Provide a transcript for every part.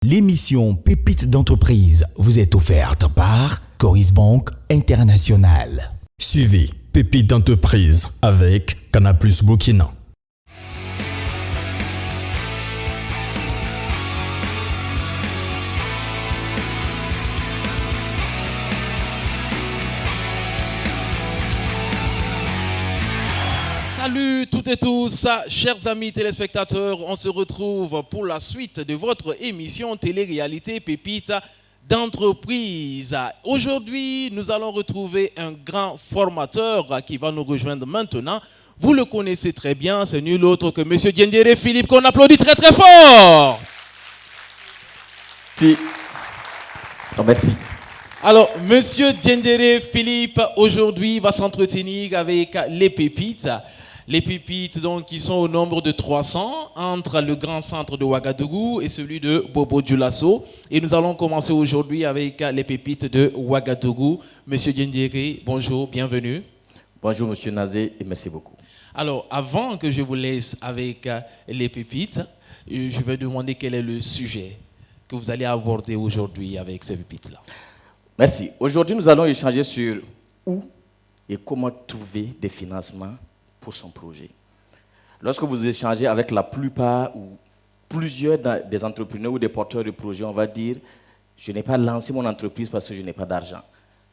L'émission Pépites d'entreprise vous est offerte par Coris Bank International. Suivez Pépites d'entreprise avec Canal+ Burkina. Salut toutes et tous, chers amis téléspectateurs, on se retrouve pour la suite de votre émission télé-réalité Pépites d'entreprise. Aujourd'hui, nous allons retrouver un grand formateur qui va nous rejoindre maintenant. Vous le connaissez très bien, c'est nul autre que M. Diendéré Philippe, qu'on applaudit très très fort. Merci. Alors, M. Diendéré Philippe, aujourd'hui, va s'entretenir avec les pépites. Les pépites, donc, qui sont au nombre de 300 entre le grand centre de Ouagadougou et celui de Bobo-Dioulasso. Et nous allons commencer aujourd'hui avec les pépites de Ouagadougou. Monsieur Diendéré, bonjour, bienvenue. Bonjour, Monsieur Nazé, et merci beaucoup. Alors, avant que je vous laisse avec les pépites, je vais demander quel est le sujet que vous allez aborder aujourd'hui avec ces pépites-là. Merci. Aujourd'hui, nous allons échanger sur où et comment trouver des financements pour son projet. Lorsque vous échangez avec la plupart ou plusieurs des entrepreneurs ou des porteurs de projets, on va dire « je n'ai pas lancé mon entreprise parce que je n'ai pas d'argent.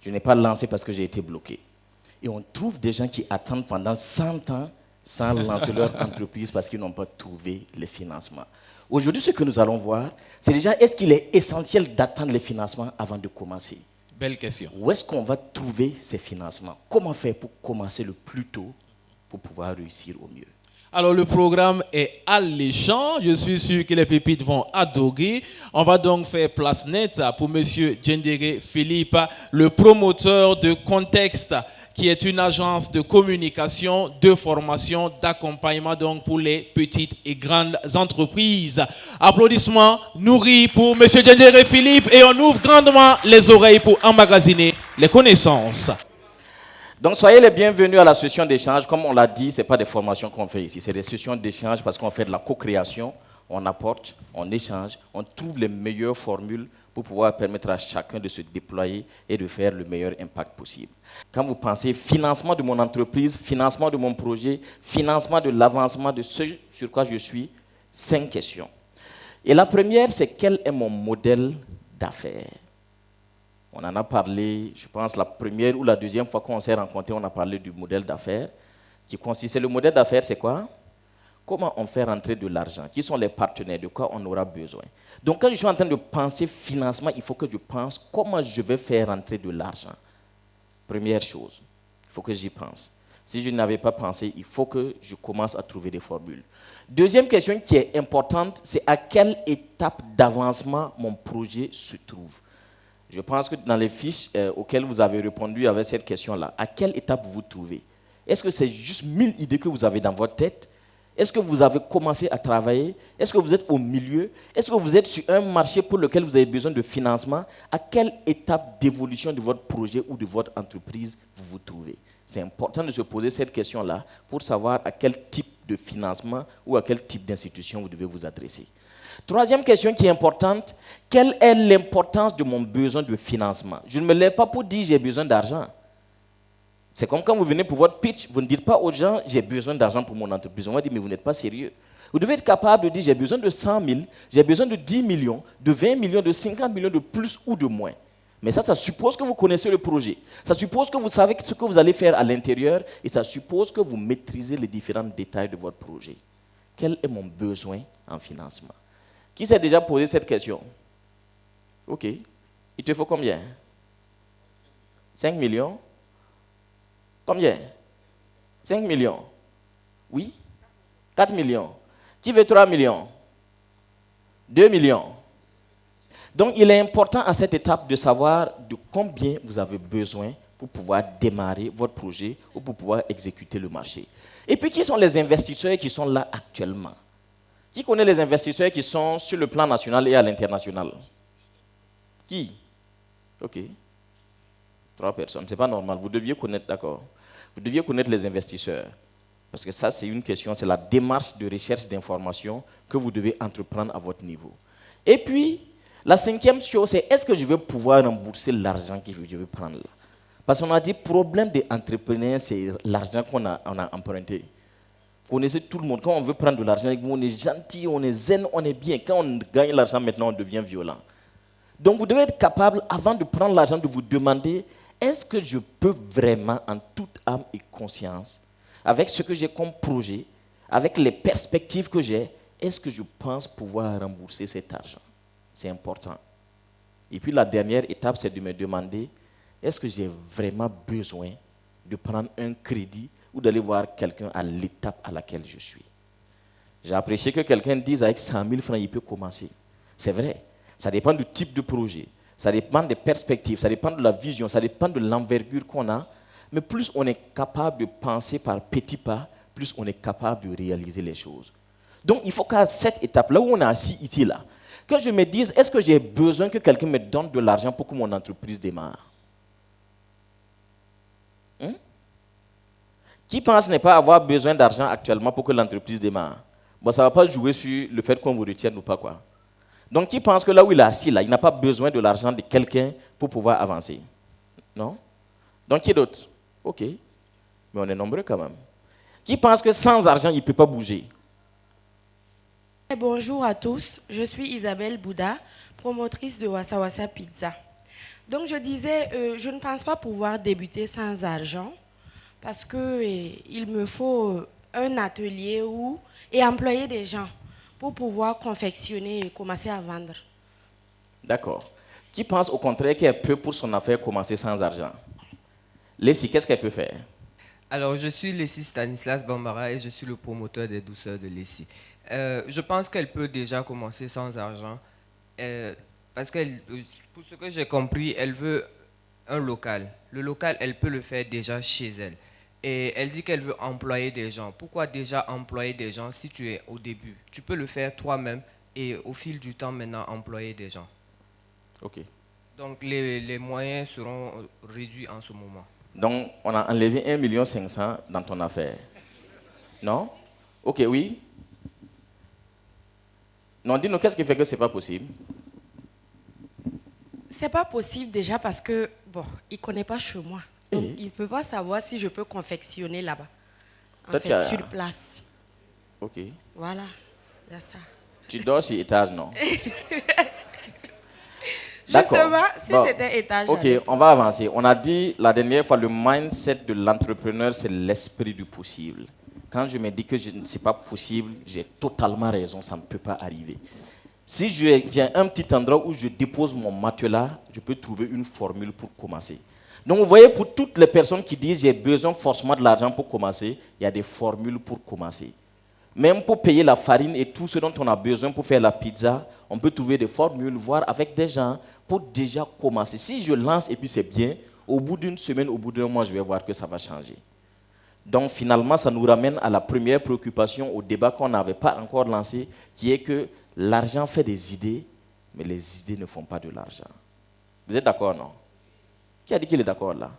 Je n'ai pas lancé parce que j'ai été bloqué ». Et on trouve des gens qui attendent pendant 100 ans sans lancer leur entreprise parce qu'ils n'ont pas trouvé les financements. Aujourd'hui, ce que nous allons voir, c'est déjà est-ce qu'il est essentiel d'attendre les financements avant de commencer? Belle question. Où est-ce qu'on va trouver ces financements? Comment faire pour commencer le plus tôt pour pouvoir réussir au mieux? Alors, le programme est alléchant. Je suis sûr que les pépites vont adorer. On va donc faire place nette pour M. Diendéré Philippe, le promoteur de Contexte, qui est une agence de communication, de formation, d'accompagnement donc pour les petites et grandes entreprises. Applaudissements nourris pour M. Diendéré Philippe et on ouvre grandement les oreilles pour emmagasiner les connaissances. Donc, soyez les bienvenus à la session d'échange. Comme on l'a dit, ce n'est pas des formations qu'on fait ici, c'est des sessions d'échange parce qu'on fait de la co-création, on apporte, on échange, on trouve les meilleures formules pour pouvoir permettre à chacun de se déployer et de faire le meilleur impact possible. Quand vous pensez financement de mon entreprise, financement de mon projet, financement de l'avancement de ce sur quoi je suis, 5 questions. Et la première, c'est quel est mon modèle d'affaires? On en a parlé, je pense, la première ou la deuxième fois qu'on s'est rencontrés, on a parlé du modèle d'affaires qui consistait. Le modèle d'affaires, c'est quoi? Comment on fait rentrer de l'argent? Qui sont les partenaires? De quoi on aura besoin? Donc, quand je suis en train de penser financement, il faut que je pense comment je vais faire rentrer de l'argent. Première chose, il faut que j'y pense. Si je n'avais pas pensé, il faut que je commence à trouver des formules. Deuxième question qui est importante, c'est à quelle étape d'avancement mon projet se trouve. Je pense que dans les fiches auxquelles vous avez répondu avec cette question-là, à quelle étape vous vous trouvez? Est-ce que c'est juste 1000 idées que vous avez dans votre tête? Est-ce que vous avez commencé à travailler? Est-ce que vous êtes au milieu? Est-ce que vous êtes sur un marché pour lequel vous avez besoin de financement? À quelle étape d'évolution de votre projet ou de votre entreprise vous vous trouvez? C'est important de se poser cette question-là pour savoir à quel type de financement ou à quel type d'institution vous devez vous adresser. Troisième question qui est importante, quelle est l'importance de mon besoin de financement? Je ne me lève pas pour dire j'ai besoin d'argent. C'est comme quand vous venez pour votre pitch, vous ne dites pas aux gens j'ai besoin d'argent pour mon entreprise. On va dire mais vous n'êtes pas sérieux. Vous devez être capable de dire j'ai besoin de 100 000, j'ai besoin de 10 millions, de 20 millions, de 50 millions, de plus ou de moins. Mais ça suppose que vous connaissez le projet. Ça suppose que vous savez ce que vous allez faire à l'intérieur et ça suppose que vous maîtrisez les différents détails de votre projet. Quel est mon besoin en financement? Qui s'est déjà posé cette question? Ok. Il te faut combien? 5 millions? Combien? 5 millions? Oui? 4 millions? Qui veut 3 millions? 2 millions? Donc, il est important à cette étape de savoir de combien vous avez besoin pour pouvoir démarrer votre projet ou pour pouvoir exécuter le marché. Et puis, qui sont les investisseurs qui sont là actuellement? Qui connaît les investisseurs qui sont sur le plan national et à l'international? Qui? Ok. 3 personnes. Ce n'est pas normal. Vous deviez connaître, d'accord. Vous deviez connaître les investisseurs. Parce que ça, c'est une question, c'est la démarche de recherche d'informations que vous devez entreprendre à votre niveau. Et puis, La cinquième chose, c'est est-ce que je vais pouvoir rembourser l'argent que je vais prendre là? Parce qu'on a dit, problème des entrepreneurs, c'est l'argent qu'on a emprunté. Vous connaissez tout le monde. Quand on veut prendre de l'argent, on est gentil, on est zen, on est bien. Quand on gagne l'argent, maintenant, on devient violent. Donc, vous devez être capable, avant de prendre l'argent, de vous demander, est-ce que je peux vraiment, en toute âme et conscience, avec ce que j'ai comme projet, avec les perspectives que j'ai, est-ce que je pense pouvoir rembourser cet argent? C'est important. Et puis, la dernière étape, c'est de me demander, est-ce que j'ai vraiment besoin de prendre un crédit ou d'aller voir quelqu'un à l'étape à laquelle je suis? J'ai apprécié que quelqu'un dise avec 100 000 francs, il peut commencer. C'est vrai. Ça dépend du type de projet. Ça dépend des perspectives. Ça dépend de la vision. Ça dépend de l'envergure qu'on a. Mais plus on est capable de penser par petits pas, plus on est capable de réaliser les choses. Donc, il faut qu'à cette étape-là où on est assis ici, là, que je me dise, est-ce que j'ai besoin que quelqu'un me donne de l'argent pour que mon entreprise démarre? Qui pense ne pas avoir besoin d'argent actuellement pour que l'entreprise démarre? Bon, ça ne va pas jouer sur le fait qu'on vous retienne ou pas, quoi. Donc, qui pense que là où il est assis, là, il n'a pas besoin de l'argent de quelqu'un pour pouvoir avancer? Non? Donc, qui d'autre? Ok. Mais on est nombreux quand même. Qui pense que sans argent, il ne peut pas bouger? Bonjour à tous, je suis Isabelle Bouddha, promotrice de Wassa Wassa Pizza. Donc je disais, je ne pense pas pouvoir débuter sans argent parce qu'il me faut un atelier et employer des gens pour pouvoir confectionner et commencer à vendre. D'accord. Qui pense au contraire qu'elle peut pour son affaire commencer sans argent? Leslie, qu'est-ce qu'elle peut faire? Alors, je suis Leslie Stanislas Bambara et je suis le promoteur des douceurs de Leslie. Je pense qu'elle peut déjà commencer sans argent parce que, pour ce que j'ai compris, elle veut un local. Le local, elle peut le faire déjà chez elle. Et elle dit qu'elle veut employer des gens. Pourquoi déjà employer des gens si tu es au début? Tu peux le faire toi-même et au fil du temps maintenant employer des gens. Ok. Donc les moyens seront réduits en ce moment. Donc, on a enlevé 1,5 million dans ton affaire. Non? Ok, oui. Non, dis-nous, qu'est-ce qui fait que ce n'est pas possible? C'est pas possible déjà parce que, bon, il ne connaît pas chez moi. Donc, il ne peut pas savoir si je peux confectionner là-bas. En fait, sur place. Ok. Voilà, il y a ça. Tu dors sur étage, non? Justement, si c'était étage. Ok, on va avancer. On a dit la dernière fois, le mindset de l'entrepreneur, c'est l'esprit du possible. Quand je me dis que ce n'est pas possible, j'ai totalement raison, ça ne peut pas arriver. Si j'ai un petit endroit où je dépose mon matelas, je peux trouver une formule pour commencer. Donc vous voyez, pour toutes les personnes qui disent j'ai besoin forcément de l'argent pour commencer, il y a des formules pour commencer. Même pour payer la farine et tout ce dont on a besoin pour faire la pizza, on peut trouver des formules, voir avec des gens pour déjà commencer. Si je lance et puis c'est bien, au bout d'une semaine, au bout d'un mois, je vais voir que ça va changer. Donc finalement, ça nous ramène à la première préoccupation, au débat qu'on n'avait pas encore lancé, qui est que l'argent fait des idées, mais les idées ne font pas de l'argent. Vous êtes d'accord, non? Qui a dit qu'il est d'accord là?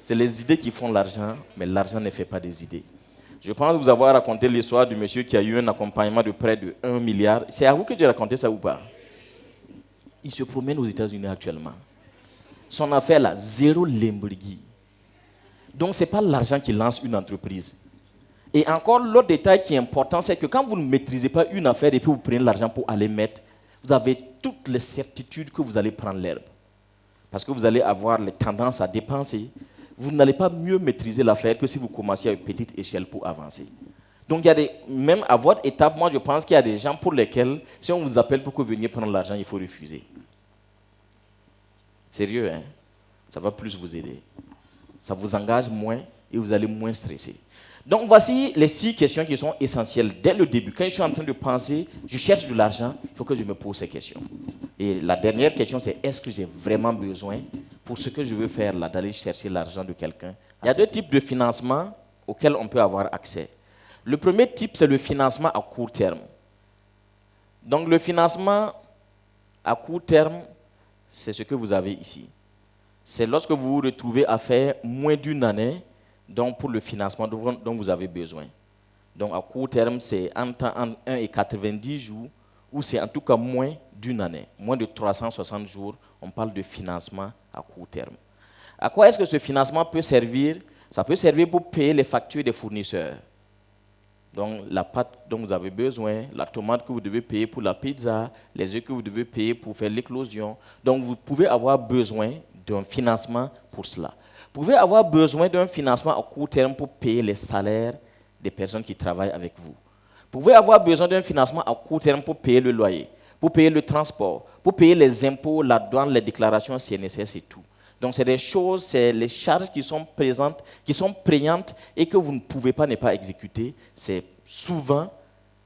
C'est les idées qui font l'argent, mais l'argent ne fait pas des idées. Je pense vous avoir raconté l'histoire du monsieur qui a eu un accompagnement de près de 1 milliard. C'est à vous que j'ai raconté ça ou pas? Il se promène aux États-Unis actuellement. Son affaire là, 0 Lamborghini. Donc ce n'est pas l'argent qui lance une entreprise. Et encore, l'autre détail qui est important, c'est que quand vous ne maîtrisez pas une affaire et puis vous prenez l'argent pour aller mettre, vous avez toutes les certitudes que vous allez prendre l'herbe. Parce que vous allez avoir les tendances à dépenser. Vous n'allez pas mieux maîtriser l'affaire que si vous commenciez à une petite échelle pour avancer. Donc, il y a même à votre étape, moi je pense qu'il y a des gens pour lesquels, si on vous appelle pour que vous veniez prendre l'argent, il faut refuser. Sérieux, hein? Ça va plus vous aider. Ça vous engage moins et vous allez moins stresser. Donc, voici les 6 questions qui sont essentielles dès le début. Quand je suis en train de penser, je cherche de l'argent, il faut que je me pose ces questions. Et la dernière question, c'est est-ce que j'ai vraiment besoin, pour ce que je veux faire là, d'aller chercher l'argent de quelqu'un? Il y a 2 types de financement auxquels on peut avoir accès. Le premier type, c'est le financement à court terme. Donc, le financement à court terme, c'est ce que vous avez ici. C'est lorsque vous vous retrouvez à faire moins d'1 année, donc pour le financement dont vous avez besoin. Donc à court terme, c'est entre 1 et 90 jours, ou c'est en tout cas moins d'une année, moins de 360 jours, on parle de financement à court terme. À quoi est-ce que ce financement peut servir? Ça peut servir pour payer les factures des fournisseurs. Donc la pâte dont vous avez besoin, la tomate que vous devez payer pour la pizza, les œufs que vous devez payer pour faire l'éclosion. Donc vous pouvez avoir besoin d'un financement pour cela. Vous pouvez avoir besoin d'un financement à court terme pour payer les salaires des personnes qui travaillent avec vous. Vous pouvez avoir besoin d'un financement à court terme pour payer le loyer, pour payer le transport, pour payer les impôts, la douane, les déclarations CNSS et tout. Donc c'est des choses, c'est les charges qui sont présentes, qui sont prégnantes et que vous ne pouvez pas ne pas exécuter. C'est souvent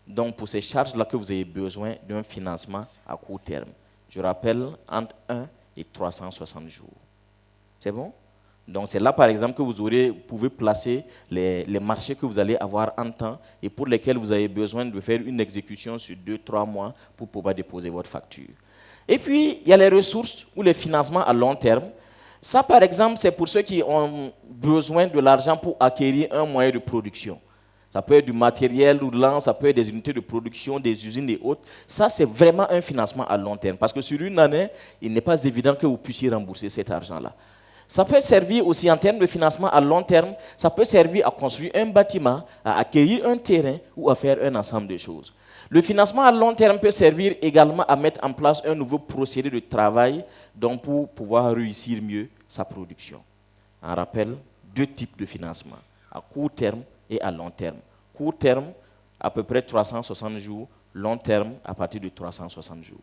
donc pour ces charges-là que vous avez besoin d'un financement à court terme. Je rappelle, entre 1 et 360 jours. C'est bon? Donc c'est là par exemple que vous pouvez placer les marchés que vous allez avoir en temps et pour lesquels vous avez besoin de faire une exécution sur 2-3 mois pour pouvoir déposer votre facture. Et puis il y a les ressources ou les financements à long terme. Ça, par exemple, c'est pour ceux qui ont besoin de l'argent pour acquérir un moyen de production. Ça peut être du matériel roulant, ça peut être des unités de production, des usines et autres. Ça, c'est vraiment un financement à long terme. Parce que sur une année, il n'est pas évident que vous puissiez rembourser cet argent-là. Ça peut servir aussi en termes de financement à long terme. Ça peut servir à construire un bâtiment, à acquérir un terrain ou à faire un ensemble de choses. Le financement à long terme peut servir également à mettre en place un nouveau procédé de travail donc pour pouvoir réussir mieux sa production. On rappelle 2 types de financement, à court terme et à long terme. Court terme, à peu près 360 jours, long terme, à partir de 360 jours.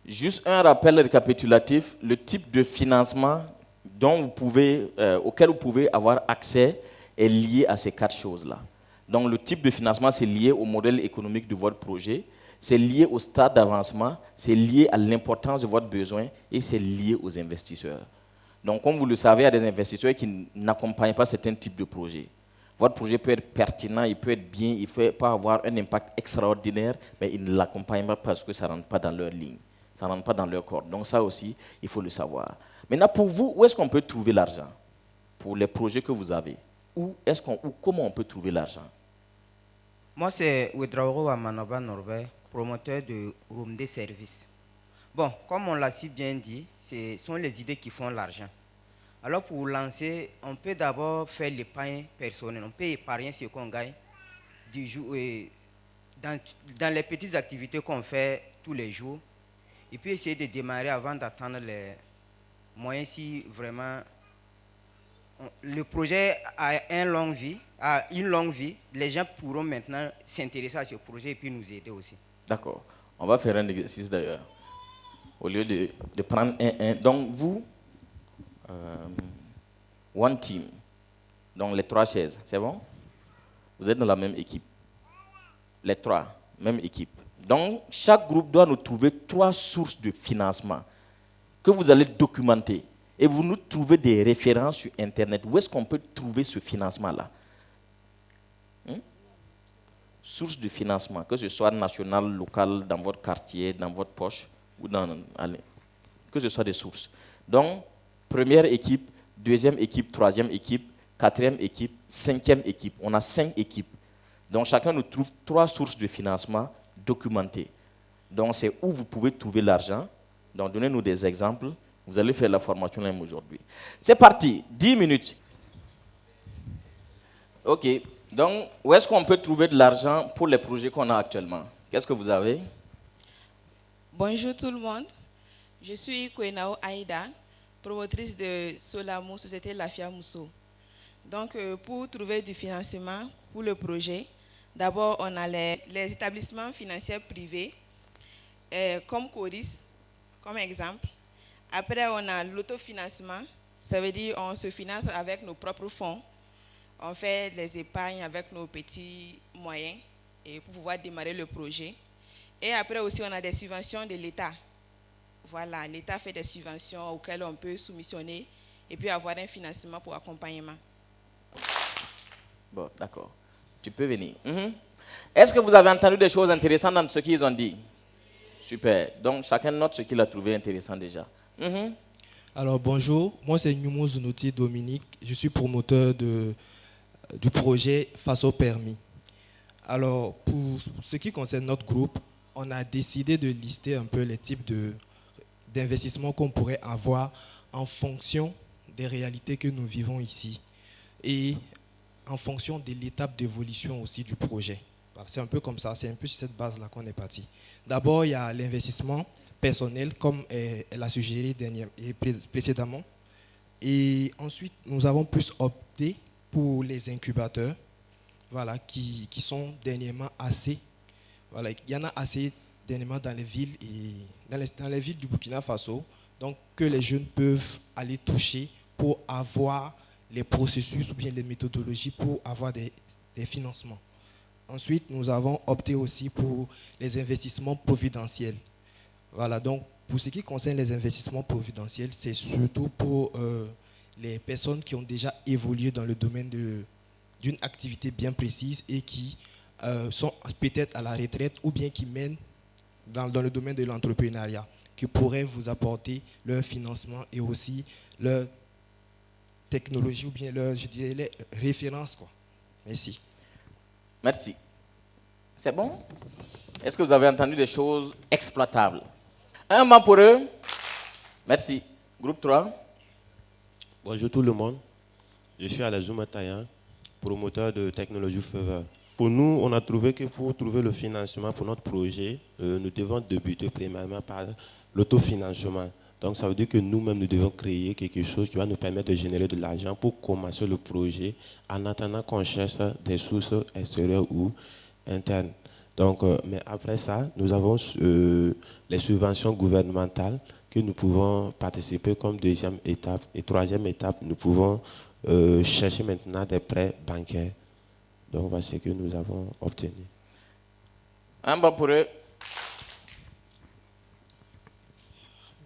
Juste un rappel récapitulatif, le type de financement auquel vous pouvez avoir accès est lié à ces 4 choses-là. Donc le type de financement, c'est lié au modèle économique de votre projet, c'est lié au stade d'avancement, c'est lié à l'importance de votre besoin et c'est lié aux investisseurs. Donc comme vous le savez, il y a des investisseurs qui n'accompagnent pas certains types de projets. Votre projet peut être pertinent, il peut être bien, il ne peut pas avoir un impact extraordinaire, mais ils ne l'accompagnent pas parce que ça ne rentre pas dans leur ligne, ça ne rentre pas dans leur corps. Donc ça aussi, il faut le savoir. Maintenant, pour vous, où est-ce qu'on peut trouver l'argent pour les projets que vous avez? Comment on peut trouver l'argent? Moi, c'est Ouedraoro Amanaba Norbert, promoteur de Rumde Service. Bon, comme on l'a si bien dit, ce sont les idées qui font l'argent. Alors, pour lancer, on peut d'abord faire l'épargne personnelle. On peut épargner ce qu'on gagne du jour, dans les petites activités qu'on fait tous les jours. Et puis, essayer de démarrer avant d'attendre les moyens si vraiment le projet a une longue vie, les gens pourront maintenant s'intéresser à ce projet et puis nous aider aussi. D'accord. On va faire un exercice d'ailleurs. Au lieu de prendre un. Donc vous, one team, donc les 3 chaises, c'est bon? Vous êtes dans la même équipe. Les 3, même équipe. Donc chaque groupe doit nous trouver 3 sources de financement que vous allez documenter. Et vous nous trouvez des références sur Internet. Où est-ce qu'on peut trouver ce financement-là? Source de financement, que ce soit national, local, dans votre quartier, dans votre poche, ou que ce soit des sources. Donc, première équipe, deuxième équipe, troisième équipe, quatrième équipe, cinquième équipe. On a 5 équipes. Donc, chacun nous trouve 3 sources de financement documentées. Donc, c'est où vous pouvez trouver l'argent. Donc, donnez-nous des exemples. Vous allez faire la formation même aujourd'hui. C'est parti, 10 minutes. Ok, donc où est-ce qu'on peut trouver de l'argent pour les projets qu'on a actuellement? Qu'est-ce que vous avez? Bonjour tout le monde, je suis Kouenao Aïda, promotrice de Solamo, Société Lafia Mousso. Donc pour trouver du financement pour le projet, d'abord on a les établissements financiers privés, comme Coris, comme exemple. Après, on a l'autofinancement, ça veut dire on se finance avec nos propres fonds. On fait les épargnes avec nos petits moyens et pour pouvoir démarrer le projet. Et après aussi, on a des subventions de l'État. Voilà, l'État fait des subventions auxquelles on peut soumissionner et puis avoir un financement pour accompagnement. Bon, d'accord. Tu peux venir. Est-ce que vous avez entendu des choses intéressantes dans ce qu'ils ont dit? Super. Donc, chacun note ce qu'il a trouvé intéressant déjà. Alors bonjour, moi c'est Nyumo Zunoti Dominique, je suis promoteur du projet Face au permis. Alors, pour ce qui concerne notre groupe, on a décidé de lister un peu les types d'investissements qu'on pourrait avoir en fonction des réalités que nous vivons ici et en fonction de l'étape d'évolution aussi du projet. C'est un peu comme ça, c'est un peu sur cette base-là qu'on est parti. D'abord, il y a l'investissement personnel, comme elle a suggéré précédemment. Et ensuite, nous avons plus opté pour les incubateurs, voilà, qui sont dernièrement assez. Voilà, il y en a assez dernièrement dans les villes et dans les villes du Burkina Faso, donc que les jeunes peuvent aller toucher pour avoir les processus ou bien les méthodologies pour avoir des financements. Ensuite, nous avons opté aussi pour les investissements providentiels. Voilà, donc pour ce qui concerne les investissements providentiels, c'est surtout pour les personnes qui ont déjà évolué dans le domaine d'une activité bien précise et qui sont peut-être à la retraite ou bien qui mènent dans le domaine de l'entrepreneuriat, qui pourraient vous apporter leur financement et aussi leur technologie ou bien je dirais, les références, quoi. Merci. Merci. C'est bon? Est-ce que vous avez entendu des choses exploitables? Un banc pour eux. Merci. Groupe 3. Bonjour tout le monde. Je suis Alazouma Tayan, promoteur de technologie Fever. Pour nous, on a trouvé que pour trouver le financement pour notre projet, nous devons débuter premièrement par l'autofinancement. Donc ça veut dire que nous-mêmes, nous devons créer quelque chose qui va nous permettre de générer de l'argent pour commencer le projet en attendant qu'on cherche des sources extérieures ou internes. Donc, mais après ça, nous avons les subventions gouvernementales que nous pouvons participer comme deuxième étape. Et troisième étape, nous pouvons chercher maintenant des prêts bancaires. Donc, voilà ce que nous avons obtenu. Un banc pour eux.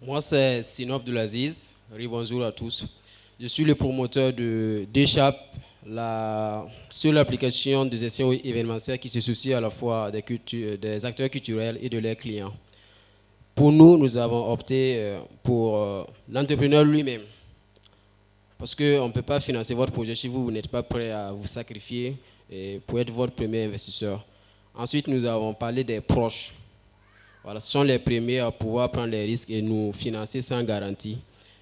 Moi, c'est Sinop de l'Aziz. Bonjour à tous. Je suis le promoteur d'ECHAP, la seule application de gestion événementielle qui se soucie à la fois des acteurs culturels et de leurs clients. Pour nous, nous avons opté pour l'entrepreneur lui-même. Parce qu'on ne peut pas financer votre projet si vous n'êtes pas prêt à vous sacrifier pour être votre premier investisseur. Ensuite, nous avons parlé des proches. Voilà, ce sont les premiers à pouvoir prendre les risques et nous financer sans garantie.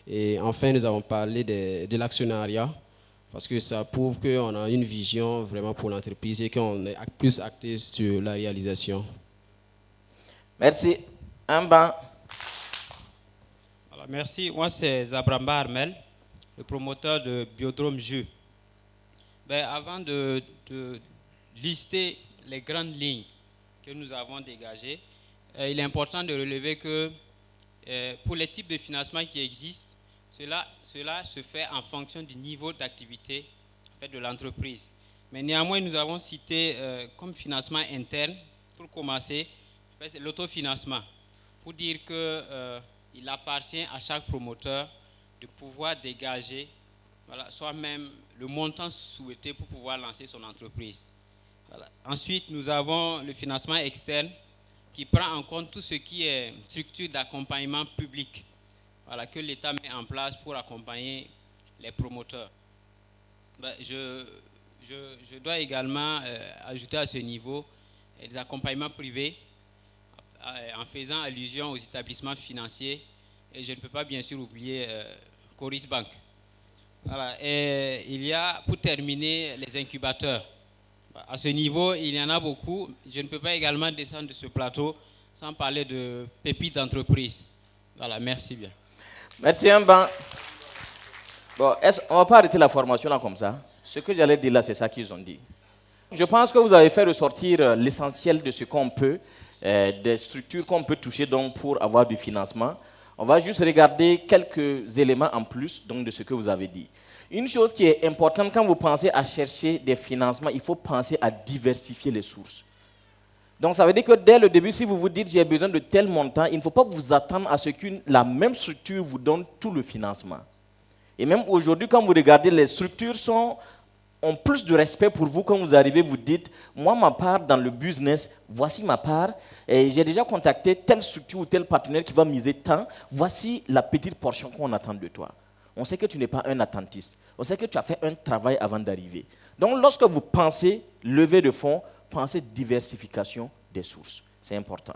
Et enfin, nous avons parlé de l'actionnariat, parce que ça prouve qu'on a une vision vraiment pour l'entreprise et qu'on est plus acté sur la réalisation. Merci. Un banc. Alors, merci. Moi, c'est Zabramba Armel, le promoteur de Biodrome Jus. Avant de lister les grandes lignes que nous avons dégagées, il est important de relever que pour les types de financement qui existent, cela se fait en fonction du niveau d'activité de l'entreprise. Mais néanmoins, nous avons cité comme financement interne, pour commencer, c'est l'autofinancement, pour dire qu'il appartient à chaque promoteur de pouvoir dégager soi-même le montant souhaité pour pouvoir lancer son entreprise. Voilà. Ensuite, nous avons le financement externe, qui prend en compte tout ce qui est structure d'accompagnement public, que l'État met en place pour accompagner les promoteurs. Je dois également ajouter à ce niveau des accompagnements privés en faisant allusion aux établissements financiers, et je ne peux pas bien sûr oublier Coris Bank. Voilà. Et il y a, pour terminer, les incubateurs. À ce niveau, il y en a beaucoup. Je ne peux pas également descendre de ce plateau sans parler de pépites d'entreprise. Voilà, merci bien. Merci un banc. Bon, on ne va pas arrêter la formation là comme ça. Ce que j'allais dire là, c'est ça qu'ils ont dit. Je pense que vous avez fait ressortir l'essentiel de ce qu'on peut, des structures qu'on peut toucher donc pour avoir du financement. On va juste regarder quelques éléments en plus donc, de ce que vous avez dit. Une chose qui est importante quand vous pensez à chercher des financements, il faut penser à diversifier les sources. Donc ça veut dire que dès le début, si vous vous dites j'ai besoin de tel montant, il ne faut pas vous attendre à ce que la même structure vous donne tout le financement. Et même aujourd'hui, quand vous regardez, les structures ont plus de respect pour vous quand vous arrivez, vous dites, moi ma part dans le business, voici ma part, et j'ai déjà contacté telle structure ou tel partenaire qui va miser tant, voici la petite portion qu'on attend de toi. On sait que tu n'es pas un attentiste. On sait que tu as fait un travail avant d'arriver. Donc, lorsque vous pensez lever de fonds, penser diversification des sources. C'est important.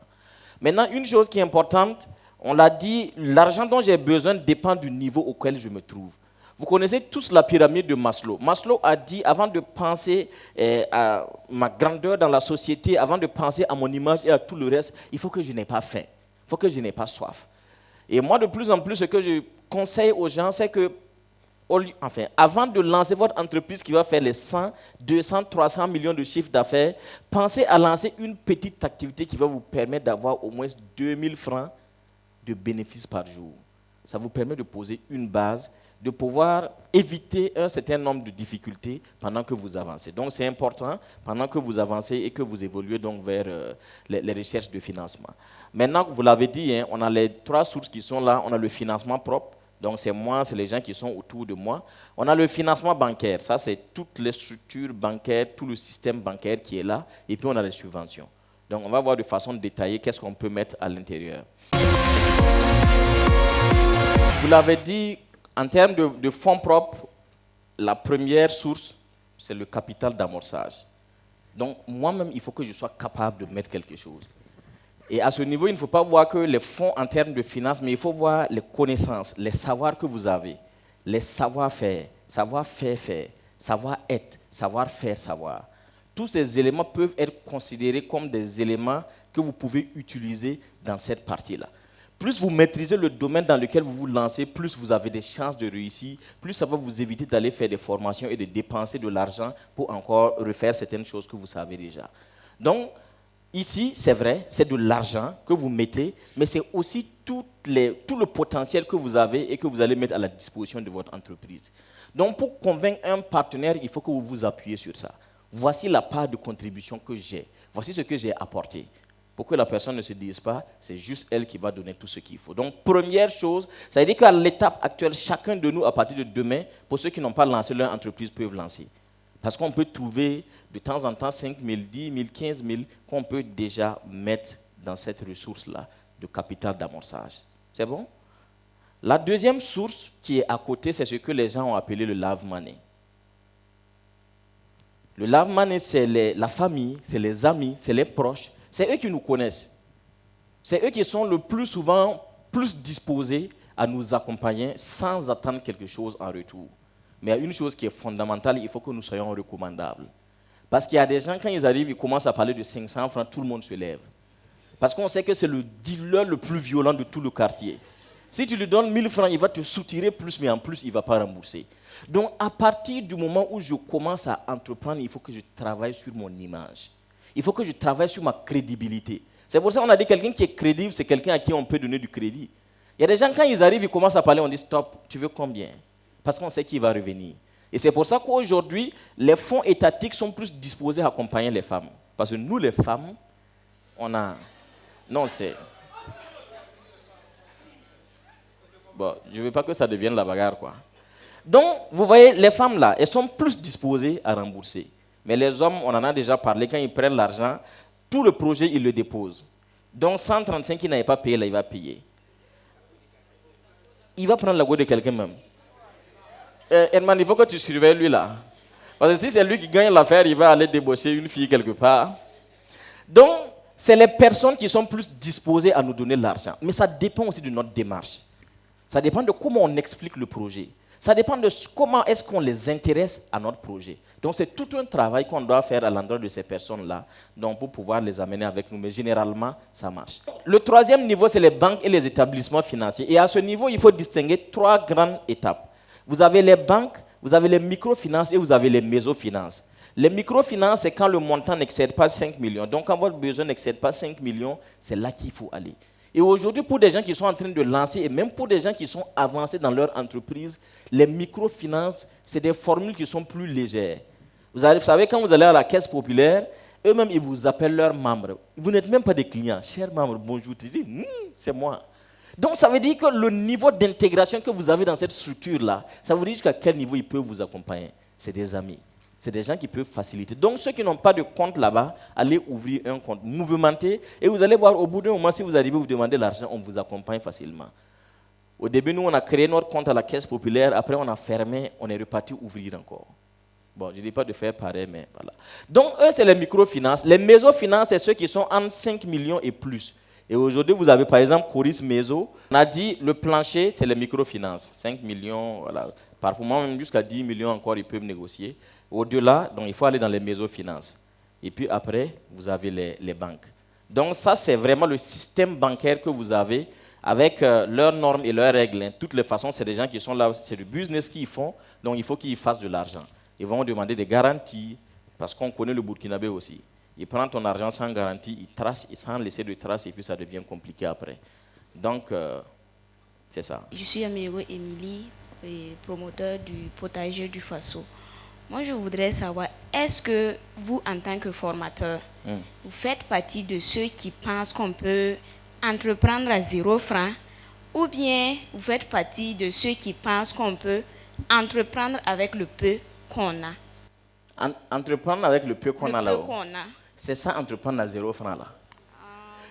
Maintenant, une chose qui est importante, on l'a dit, l'argent dont j'ai besoin dépend du niveau auquel je me trouve. Vous connaissez tous la pyramide de Maslow. Maslow a dit, avant de penser à ma grandeur dans la société, avant de penser à mon image et à tout le reste, il faut que je n'ai pas faim, il faut que je n'ai pas soif. Et moi, de plus en plus, ce que je conseille aux gens, c'est que, avant de lancer votre entreprise qui va faire les 100, 200, 300 millions de chiffres d'affaires, pensez à lancer une petite activité qui va vous permettre d'avoir au moins 2000 francs de bénéfices par jour. Ça vous permet de poser une base, de pouvoir éviter un certain nombre de difficultés pendant que vous avancez. Donc c'est important pendant que vous avancez et que vous évoluez donc vers les recherches de financement. Maintenant, vous l'avez dit, hein, on a les 3 sources qui sont là. On a le financement propre, donc c'est moi, c'est les gens qui sont autour de moi. On a le financement bancaire, ça c'est toutes les structures bancaires, tout le système bancaire qui est là. Et puis on a les subventions. Donc on va voir de façon détaillée qu'est-ce qu'on peut mettre à l'intérieur. Vous l'avez dit, en termes de fonds propres, la première source, c'est le capital d'amorçage. Donc, moi-même, il faut que je sois capable de mettre quelque chose. Et à ce niveau, il ne faut pas voir que les fonds en termes de finances, mais il faut voir les connaissances, les savoirs que vous avez, les savoir-faire, savoir-faire, savoir-être, savoir-faire, savoir. Tous ces éléments peuvent être considérés comme des éléments que vous pouvez utiliser dans cette partie-là. Plus vous maîtrisez le domaine dans lequel vous vous lancez, plus vous avez des chances de réussir, plus ça va vous éviter d'aller faire des formations et de dépenser de l'argent pour encore refaire certaines choses que vous savez déjà. Donc, ici, c'est vrai, c'est de l'argent que vous mettez, mais c'est aussi tout le potentiel que vous avez et que vous allez mettre à la disposition de votre entreprise. Donc, pour convaincre un partenaire, il faut que vous vous appuyez sur ça. Voici la part de contribution que j'ai. Voici ce que j'ai apporté. Pour que la personne ne se dise pas, c'est juste elle qui va donner tout ce qu'il faut. Donc, première chose, ça veut dire qu'à l'étape actuelle, chacun de nous, à partir de demain, pour ceux qui n'ont pas lancé leur entreprise, peuvent lancer. Parce qu'on peut trouver de temps en temps 5 000, 10 000, 15 000 qu'on peut déjà mettre dans cette ressource-là de capital d'amorçage. C'est bon? La deuxième source qui est à côté, c'est ce que les gens ont appelé le love money. Le love money, c'est la famille, c'est les amis, c'est les proches. C'est eux qui nous connaissent. C'est eux qui sont le plus souvent plus disposés à nous accompagner sans attendre quelque chose en retour. Mais il y a une chose qui est fondamentale, il faut que nous soyons recommandables. Parce qu'il y a des gens, quand ils arrivent, ils commencent à parler de 500 francs, tout le monde se lève. Parce qu'on sait que c'est le dealer le plus violent de tout le quartier. Si tu lui donnes 1000 francs, il va te soutirer plus, mais en plus, il ne va pas rembourser. Donc, à partir du moment où je commence à entreprendre, il faut que je travaille sur mon image. Il faut que je travaille sur ma crédibilité. C'est pour ça qu'on a dit que quelqu'un qui est crédible, c'est quelqu'un à qui on peut donner du crédit. Il y a des gens, quand ils arrivent, ils commencent à parler, on dit stop, tu veux combien? Parce qu'on sait qu'il va revenir. Et c'est pour ça qu'aujourd'hui, les fonds étatiques sont plus disposés à accompagner les femmes. Parce que nous, les femmes, on a... Non, c'est... Bon, je ne veux pas que ça devienne la bagarre, quoi. Donc, vous voyez, les femmes là, elles sont plus disposées à rembourser. Mais les hommes, on en a déjà parlé, quand ils prennent l'argent, tout le projet, ils le déposent. Donc 135 qui n'avait pas payé, là, il va payer. Il va prendre la go de quelqu'un même. Herman, il faut que tu surveilles lui là. Parce que si c'est lui qui gagne l'affaire, il va aller débaucher une fille quelque part. Donc, c'est les personnes qui sont plus disposées à nous donner l'argent. Mais ça dépend aussi de notre démarche. Ça dépend de comment on explique le projet. Ça dépend de comment est-ce qu'on les intéresse à notre projet. Donc, c'est tout un travail qu'on doit faire à l'endroit de ces personnes-là donc pour pouvoir les amener avec nous. Mais généralement, ça marche. Le troisième niveau, c'est les banques et les établissements financiers. Et à ce niveau, il faut distinguer 3 grandes étapes. Vous avez les banques, vous avez les microfinances et vous avez les mésofinances. Les microfinances, c'est quand le montant n'excède pas 5 millions. Donc, quand votre besoin n'excède pas 5 millions, c'est là qu'il faut aller. Et aujourd'hui, pour des gens qui sont en train de lancer, et même pour des gens qui sont avancés dans leur entreprise, les microfinances, c'est des formules qui sont plus légères. Vous savez, quand vous allez à la caisse populaire, eux-mêmes, ils vous appellent leurs membres. Vous n'êtes même pas des clients. Chers membres, bonjour. Tu dis, c'est moi. Donc, ça veut dire que le niveau d'intégration que vous avez dans cette structure-là, ça vous dit jusqu'à quel niveau ils peuvent vous accompagner. C'est des amis. C'est des gens qui peuvent faciliter. Donc, ceux qui n'ont pas de compte là-bas, allez ouvrir un compte mouvementé et vous allez voir, au bout d'un moment, si vous arrivez, vous demandez l'argent, on vous accompagne facilement. Au début, nous, on a créé notre compte à la Caisse populaire. Après, on a fermé, on est reparti ouvrir encore. Bon, je ne dis pas de faire pareil, mais voilà. Donc, eux, c'est les microfinances. Les mésofinances, c'est ceux qui sont entre 5 millions et plus. Et aujourd'hui, vous avez par exemple Coris Méso. On a dit le plancher, c'est les microfinances. 5 millions, voilà. Parfois, même jusqu'à 10 millions encore, ils peuvent négocier. Au-delà, donc il faut aller dans les mésofinances. Et puis après, vous avez les banques. Donc ça, c'est vraiment le système bancaire que vous avez avec leurs normes et leurs règles. De toutes les façons, c'est des gens qui sont là, c'est du business qu'ils font, donc il faut qu'ils fassent de l'argent. Ils vont demander des garanties, parce qu'on connaît le Burkinabé aussi. Il prend ton argent sans garantie, il trace, sans laisser de traces, et puis ça devient compliqué après. Donc, c'est ça. Je suis Amiro Émilie, promoteur du potager du Faso. Moi, je voudrais savoir, est-ce que vous, en tant que formateur, vous faites partie de ceux qui pensent qu'on peut entreprendre à 0 francs, ou bien vous faites partie de ceux qui pensent qu'on peut entreprendre avec le peu qu'on a? Entreprendre avec le peu qu'on a là-haut. C'est ça, entreprendre à 0 francs là.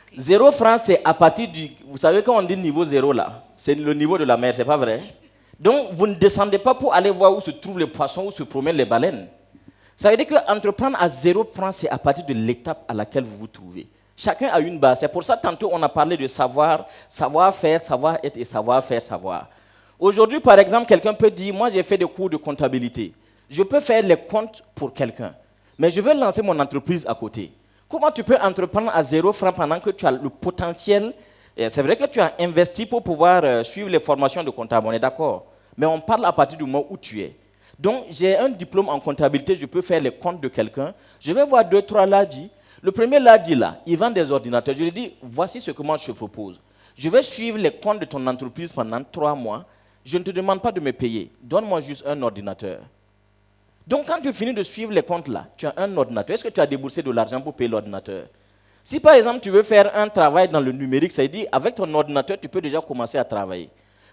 Okay. 0 francs, c'est à partir du... Vous savez, quand on dit niveau 0 là, c'est le niveau de la mer, c'est pas vrai? Donc, vous ne descendez pas pour aller voir où se trouvent les poissons, où se promènent les baleines. Ça veut dire qu'entreprendre à 0 francs, c'est à partir de l'étape à laquelle vous vous trouvez. Chacun a une base. C'est pour ça, tantôt, on a parlé de savoir, savoir-faire, savoir-être et savoir-faire, savoir. Aujourd'hui, par exemple, quelqu'un peut dire, moi, j'ai fait des cours de comptabilité. Je peux faire les comptes pour quelqu'un, mais je veux lancer mon entreprise à côté. Comment tu peux entreprendre à 0 francs pendant que tu as le potentiel? C'est vrai que tu as investi pour pouvoir suivre les formations de comptable, on est d'accord. Mais on parle à partir du moment où tu es. Donc, j'ai un diplôme en comptabilité, je peux faire les comptes de quelqu'un. Je vais voir 2-3 ladis. Le premier ladis là, il vend des ordinateurs. Je lui dis, voici ce que moi je te propose. Je vais suivre les comptes de ton entreprise pendant 3 mois. Je ne te demande pas de me payer. Donne-moi juste un ordinateur. Donc, quand tu finis de suivre les comptes là, tu as un ordinateur. Est-ce que tu as déboursé de l'argent pour payer l'ordinateur? Si par exemple tu veux faire un travail dans le numérique, ça veut dire avec ton ordinateur, tu peux déjà commencer à travailler.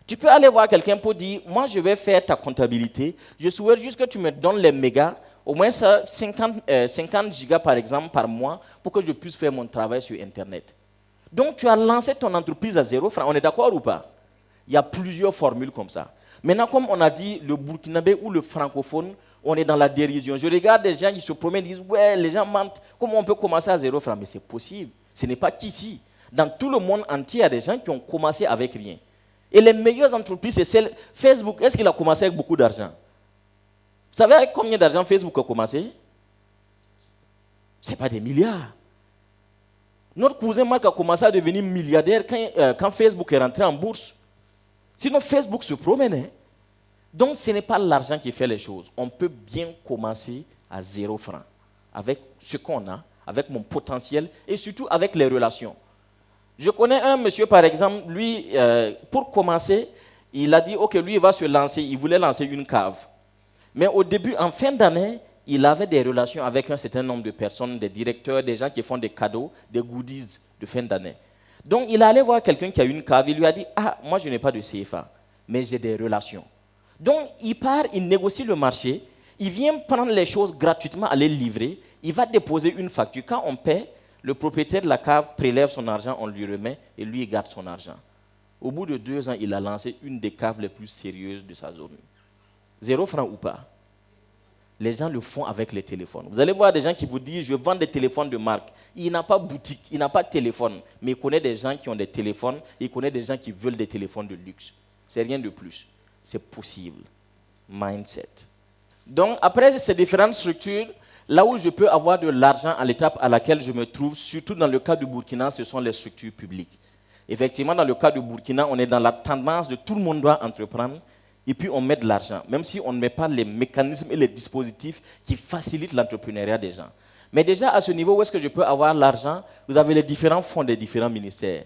Tu peux aller voir quelqu'un pour dire, moi je vais faire ta comptabilité, je souhaite juste que tu me donnes les mégas, au moins ça, 50 gigas par exemple par mois, pour que je puisse faire mon travail sur Internet. Donc tu as lancé ton entreprise à 0 francs, on est d'accord ou pas? Il y a plusieurs formules comme ça. Maintenant, comme on a dit, le burkinabé ou le francophone, on est dans la dérision. Je regarde des gens qui se promènent et disent, ouais, les gens mentent. Comment on peut commencer à 0 francs? Mais c'est possible. Ce n'est pas qu'ici. Dans tout le monde entier, il y a des gens qui ont commencé avec rien. Et les meilleures entreprises, c'est celles... Facebook, est-ce qu'il a commencé avec beaucoup d'argent? Vous savez avec combien d'argent Facebook a commencé? Ce n'est pas des milliards. Notre cousin Marc a commencé à devenir milliardaire quand Facebook est rentré en bourse. Sinon, Facebook se promenait. Donc, ce n'est pas l'argent qui fait les choses. On peut bien commencer à 0 francs, avec ce qu'on a, avec mon potentiel et surtout avec les relations. Je connais un monsieur, par exemple, lui, pour commencer, il a dit, ok, lui, il va se lancer, il voulait lancer une cave. Mais au début, en fin d'année, il avait des relations avec un certain nombre de personnes, des directeurs, des gens qui font des cadeaux, des goodies de fin d'année. Donc, il allait voir quelqu'un qui a une cave, il lui a dit, ah, moi, je n'ai pas de CFA, mais j'ai des relations. Donc, il part, il négocie le marché, il vient prendre les choses gratuitement, aller livrer, il va déposer une facture. Quand on paie, le propriétaire de la cave prélève son argent, on lui remet et lui, il garde son argent. Au bout de 2 ans, il a lancé une des caves les plus sérieuses de sa zone. 0 francs ou pas? Les gens le font avec les téléphones. Vous allez voir des gens qui vous disent, je vends des téléphones de marque. Il n'a pas boutique, il n'a pas de téléphone, mais il connaît des gens qui ont des téléphones, il connaît des gens qui veulent des téléphones de luxe. C'est rien de plus. C'est possible. Mindset. Donc, après ces différentes structures, là où je peux avoir de l'argent à l'étape à laquelle je me trouve, surtout dans le cas du Burkina, ce sont les structures publiques. Effectivement, dans le cas du Burkina, on est dans la tendance de tout le monde doit entreprendre et puis on met de l'argent, même si on ne met pas les mécanismes et les dispositifs qui facilitent l'entrepreneuriat des gens. Mais déjà, à ce niveau, où est-ce que je peux avoir l'argent? Vous avez les différents fonds des différents ministères.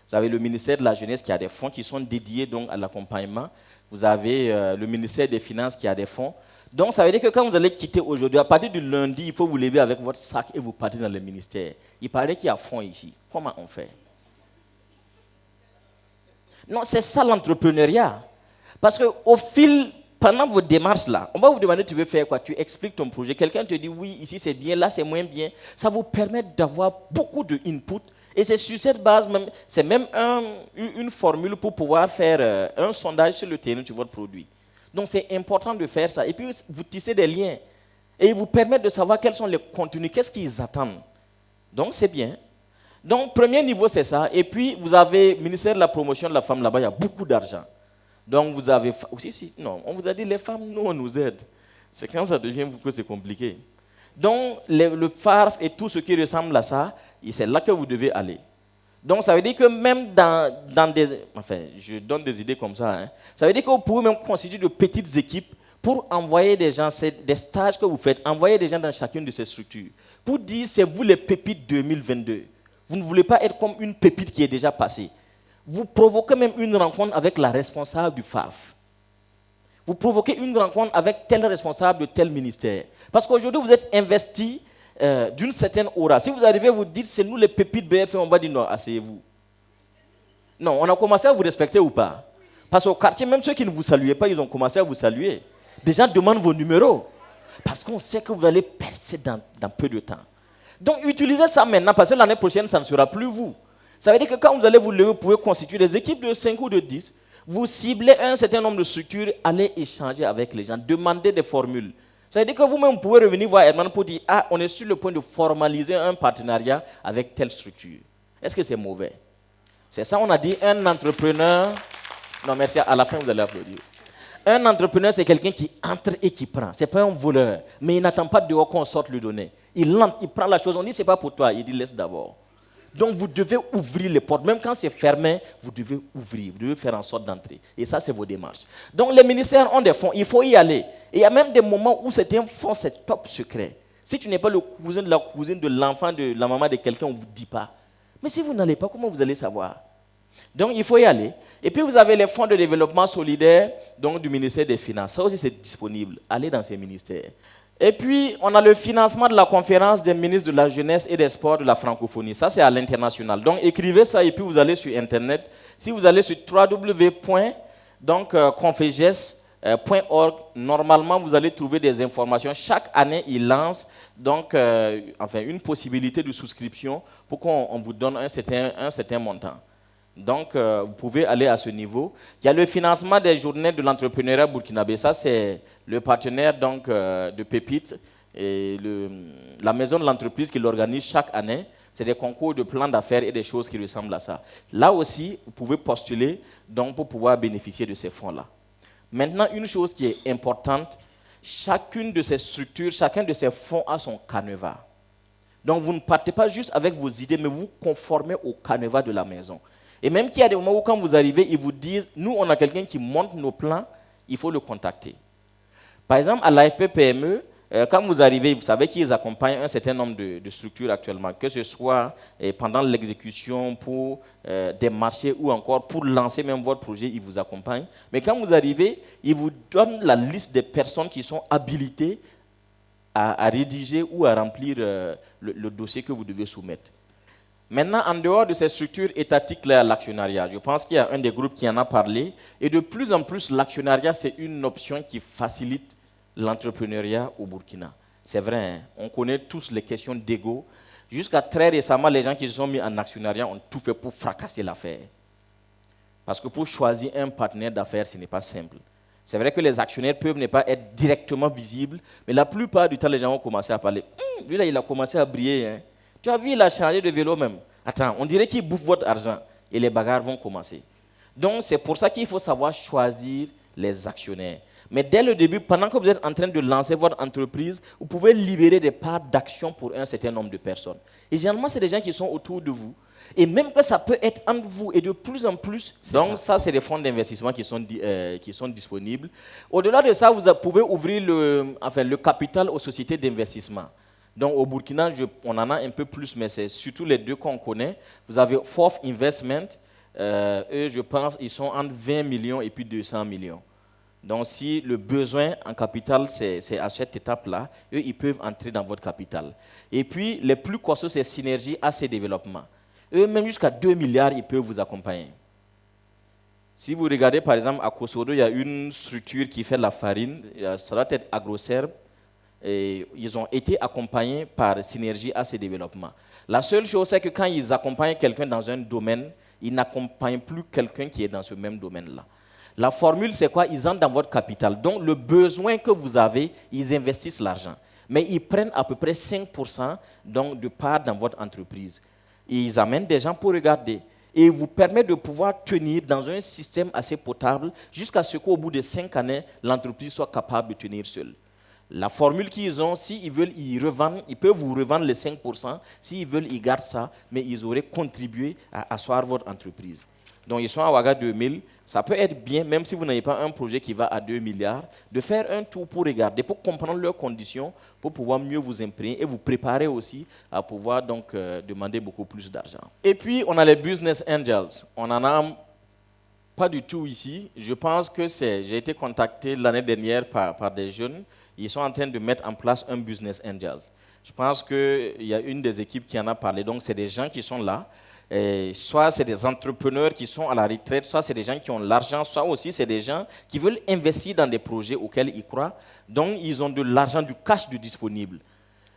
Vous avez le ministère de la Jeunesse qui a des fonds qui sont dédiés donc, à l'accompagnement. Vous avez le ministère des Finances qui a des fonds. Donc, ça veut dire que quand vous allez quitter aujourd'hui, à partir du lundi, il faut vous lever avec votre sac et vous partez dans le ministère. Il paraît qu'il y a fonds ici. Comment on fait? Non, c'est ça l'entrepreneuriat. Parce qu'au fil, pendant vos démarches là, on va vous demander tu veux faire quoi? Tu expliques ton projet. Quelqu'un te dit oui, ici c'est bien, là c'est moins bien. Ça vous permet d'avoir beaucoup de input. Et c'est sur cette base, c'est même une formule pour pouvoir faire un sondage sur le terrain sur votre produit. Donc c'est important de faire ça. Et puis vous tissez des liens. Et ils vous permettent de savoir quels sont les contenus, qu'est-ce qu'ils attendent. Donc, c'est bien. Donc, premier niveau, c'est ça. Et puis, vous avez ministère de la promotion de la femme là-bas, il y a beaucoup d'argent. Donc, vous avez... Non, on vous a dit, les femmes, nous, on nous aide. C'est quand ça devient que c'est compliqué. Donc, le FARF et tout ce qui ressemble à ça, c'est là que vous devez aller. Donc, ça veut dire que même dans des... Enfin, je donne des idées comme ça. Hein. Ça veut dire que vous pouvez même constituer de petites équipes pour envoyer des gens, c'est des stages que vous faites, envoyer des gens dans chacune de ces structures. Pour dire, c'est vous les pépites 2022. Vous ne voulez pas être comme une pépite qui est déjà passée. Vous provoquez même une rencontre avec la responsable du FARF. Vous provoquez une rencontre avec tel responsable de tel ministère. Parce qu'aujourd'hui, vous êtes investi d'une certaine aura. Si vous arrivez, vous dites, c'est nous les pépites BFM, on va dire non, asseyez-vous. Non, on a commencé à vous respecter ou pas? Parce qu'au quartier, même ceux qui ne vous saluaient pas, ils ont commencé à vous saluer. Des gens demandent vos numéros. Parce qu'on sait que vous allez percer dans peu de temps. Donc, utilisez ça maintenant, parce que l'année prochaine, ça ne sera plus vous. Ça veut dire que quand vous allez vous lever, vous pouvez constituer des équipes de 5 ou de 10. Vous ciblez un certain nombre de structures, allez échanger avec les gens, demandez des formules. Ça veut dire que vous-même, vous pouvez revenir voir Herman pour dire, ah, on est sur le point de formaliser un partenariat avec telle structure. Est-ce que c'est mauvais? C'est ça, on a dit, un entrepreneur... Non, merci, à la fin, vous allez applaudir. Un entrepreneur, c'est quelqu'un qui entre et qui prend. Ce n'est pas un voleur, mais il n'attend pas de dehors qu'on sorte lui donner. Il prend la chose, on dit, ce n'est pas pour toi. Il dit, laisse d'abord. Donc, vous devez ouvrir les portes. Même quand c'est fermé, vous devez ouvrir. Vous devez faire en sorte d'entrer. Et ça, c'est vos démarches. Donc, les ministères ont des fonds. Il faut y aller. Et il y a même des moments où c'est un fonds, c'est top secret. Si tu n'es pas le cousin de la cousine de l'enfant de la maman de quelqu'un, on ne vous dit pas. Mais si vous n'allez pas, comment vous allez savoir? Donc, il faut y aller. Et puis, vous avez les fonds de développement solidaire donc, du ministère des Finances. Ça aussi, c'est disponible. Allez dans ces ministères. Et puis, on a le financement de la conférence des ministres de la Jeunesse et des Sports de la francophonie. Ça, c'est à l'international. Donc, écrivez ça et puis vous allez sur Internet. Si vous allez sur www.confeges.org, normalement, vous allez trouver des informations. Chaque année, ils lancent donc, une possibilité de souscription pour qu'on vous donne un certain montant. Donc, vous pouvez aller à ce niveau. Il y a le financement des journées de l'entrepreneuriat burkinabé. Ça, c'est le partenaire donc, de Pépite et la maison de l'entreprise qui l'organise chaque année. C'est des concours de plans d'affaires et des choses qui ressemblent à ça. Là aussi, vous pouvez postuler donc, pour pouvoir bénéficier de ces fonds-là. Maintenant, une chose qui est importante, chacune de ces structures, chacun de ces fonds a son canevas. Donc, vous ne partez pas juste avec vos idées, mais vous vous conformez au canevas de la maison. Et même qu'il y a des moments où quand vous arrivez, ils vous disent, nous, on a quelqu'un qui monte nos plans, il faut le contacter. Par exemple, à l'AFP PME, quand vous arrivez, vous savez qu'ils accompagnent un certain nombre de structures actuellement, que ce soit pendant l'exécution, pour des marchés ou encore pour lancer même votre projet, ils vous accompagnent. Mais quand vous arrivez, ils vous donnent la liste des personnes qui sont habilitées à rédiger ou à remplir le dossier que vous devez soumettre. Maintenant, en dehors de ces structures étatiques, là, l'actionnariat, je pense qu'il y a un des groupes qui en a parlé. Et de plus en plus, l'actionnariat, c'est une option qui facilite l'entrepreneuriat au Burkina. C'est vrai, hein? On connaît tous les questions d'ego. Jusqu'à très récemment, les gens qui se sont mis en actionnariat ont tout fait pour fracasser l'affaire. Parce que pour choisir un partenaire d'affaires, ce n'est pas simple. C'est vrai que les actionnaires peuvent ne pas être directement visibles, mais la plupart du temps, les gens ont commencé à parler. Lui, là, il a commencé à briller, hein? Tu as vu, il a changé de vélo même. Attends, on dirait qu'il bouffe votre argent. Et les bagarres vont commencer. Donc, c'est pour ça qu'il faut savoir choisir les actionnaires. Mais dès le début, pendant que vous êtes en train de lancer votre entreprise, vous pouvez libérer des parts d'action pour un certain nombre de personnes. Et généralement, c'est des gens qui sont autour de vous. Et même que ça peut être entre vous et de plus en plus. Donc, ça c'est des fonds d'investissement qui sont disponibles. Au-delà de ça, vous pouvez ouvrir le capital aux sociétés d'investissement. Donc au Burkina, on en a un peu plus, mais c'est surtout les deux qu'on connaît. Vous avez Fourth Investment, eux je pense ils sont entre 20 millions et puis 200 millions. Donc si le besoin en capital c'est à cette étape-là, eux ils peuvent entrer dans votre capital. Et puis les plus costauds c'est Synergie AC Développement. Eux même jusqu'à 2 milliards ils peuvent vous accompagner. Si vous regardez par exemple à Kosodo, il y a une structure qui fait la farine, ça doit être AgroSerbe. Et ils ont été accompagnés par Synergie AC Développement. La seule chose, c'est que quand ils accompagnent quelqu'un dans un domaine, ils n'accompagnent plus quelqu'un qui est dans ce même domaine-là. La formule, c'est quoi? Ils entrent dans votre capital. Donc, le besoin que vous avez, ils investissent l'argent. mais ils prennent à peu près 5% donc, de part dans votre entreprise. Et ils amènent des gens pour regarder. Et ils vous permettent de pouvoir tenir dans un système assez potable jusqu'à ce qu'au bout de 5 années, l'entreprise soit capable de tenir seule. La formule qu'ils ont, s'ils veulent, ils peuvent vous revendre les 5%. S'ils veulent, ils gardent ça, mais ils auraient contribué à asseoir votre entreprise. Donc, ils sont à Ouaga 2000. Ça peut être bien, même si vous n'avez pas un projet qui va à 2 milliards, de faire un tour pour regarder, pour comprendre leurs conditions, pour pouvoir mieux vous imprégner et vous préparer aussi à pouvoir donc demander beaucoup plus d'argent. Et puis, on a les business angels. On n'en a pas du tout ici. Je pense que j'ai été contacté l'année dernière par des jeunes. Ils sont en train de mettre en place un business angel. Je pense qu'il y a une des équipes qui en a parlé. Donc, c'est des gens qui sont là. Et soit c'est des entrepreneurs qui sont à la retraite, soit c'est des gens qui ont l'argent, soit aussi c'est des gens qui veulent investir dans des projets auxquels ils croient. Donc, ils ont de l'argent, du cash de disponible.